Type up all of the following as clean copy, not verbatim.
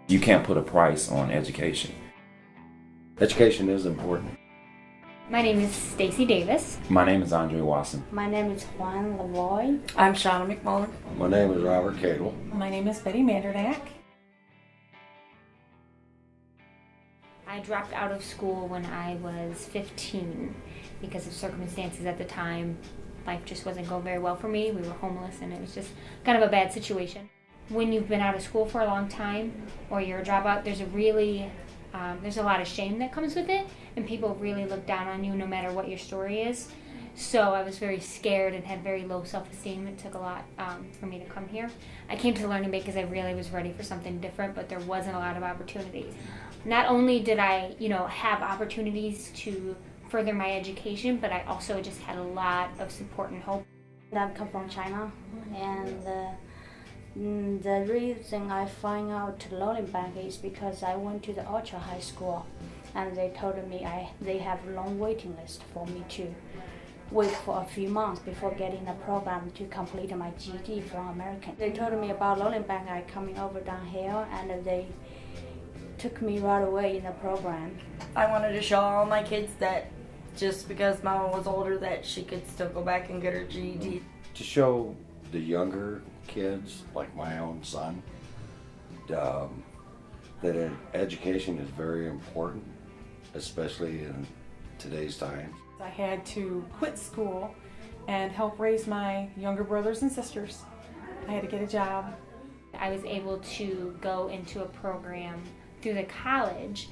You can't put a price on education. Education is important. My name is Stacy Davis. My name is Andre Wasson. My name is Juan Lavoy. I'm Shauna McMullen. My name is Robert Cadle. My name is Betty Mandernack. I dropped out of school when I was 15 because of circumstances at the time. Life just wasn't going very well for me. We were homeless and it was just kind of a bad situation. When you've been out of school for a long time or you're a dropout, there's a lot of shame that comes with it, and people really look down on you no matter what your story is. So I was very scared and had very low self-esteem. It took a lot for me to come here. I came to the Learning Bank because I really was ready for something different, but there wasn't a lot of opportunities. Not only did I, have opportunities to further my education, but I also just had a lot of support and hope. I come from China, and the reason I find out the Learning Bank is because I went to the Ultra High School, and they told me they have a long waiting list for me to wait for a few months before getting a program to complete my GED from American. They told me about Learning Bank. I coming over down here, and they took me right away in the program. I wanted to show all my kids that just because Mama was older that she could still go back and get her GED. To show the younger kids, like my own son, that education is very important, especially in today's times. I had to quit school and help raise my younger brothers and sisters. I had to get a job. I was able to go into a program through the college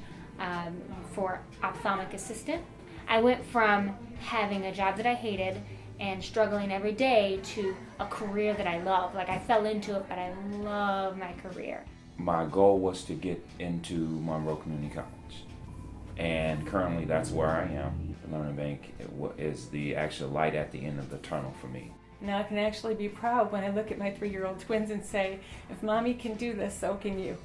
for ophthalmic assistant. I went from having a job that I hated and struggling every day to a career that I love. Like, I fell into it, but I love my career. My goal was to get into Monroe Community College. And currently that's where I am. The Learning Bank is the actual light at the end of the tunnel for me. Now I can actually be proud when I look at my 3-year-old twins and say, if Mommy can do this, so can you.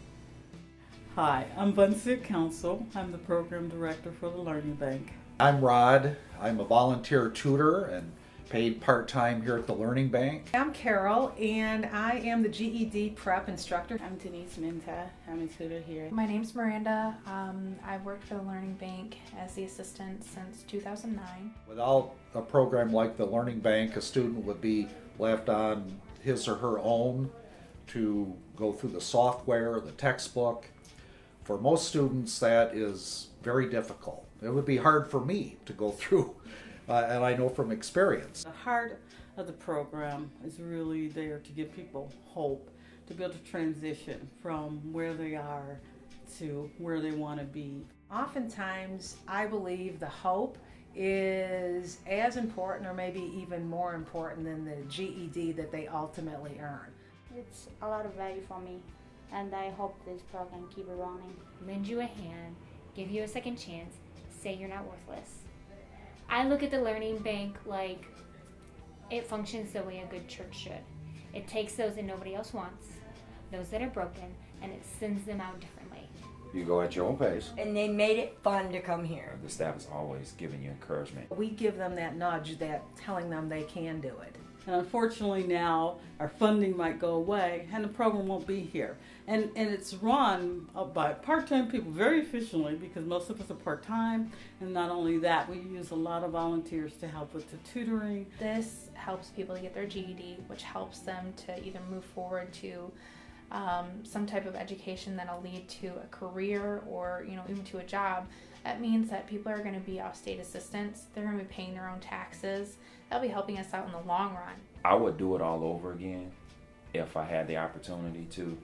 Hi, I'm Bunsick Council. I'm the program director for the Learning Bank. I'm Rod. I'm a volunteer tutor and paid part-time here at the Learning Bank. I'm Carol, and I am the GED prep instructor. I'm Denise Minta. I'm a tutor here. My name's Miranda. I've worked for the Learning Bank as the assistant since 2009. Without a program like the Learning Bank, a student would be left on his or her own to go through the software, the textbook. For most students, that is very difficult. It would be hard for me to go through, and I know from experience. The heart of the program is really there to give people hope, to be able to transition from where they are to where they want to be. Oftentimes, I believe the hope is as important or maybe even more important than the GED that they ultimately earn. It's a lot of value for me, and I hope this program keep it running. Lend you a hand, give you a second chance, say you're not worthless. I look at the Learning Bank like it functions the way a good church should. It takes those that nobody else wants, those that are broken, and it sends them out differently. You go at your own pace. And they made it fun to come here. The staff is always giving you encouragement. We give them that nudge, that telling them they can do it. And unfortunately now our funding might go away and the program won't be here. And it's run by part-time people very efficiently because most of us are part-time. And not only that, we use a lot of volunteers to help with the tutoring. This helps people to get their GED, which helps them to either move forward to some type of education that'll lead to a career or even to a job. That means that people are going to be off-state assistants. They're going to be paying their own taxes. That'll be helping us out in the long run. I would do it all over again if I had the opportunity to.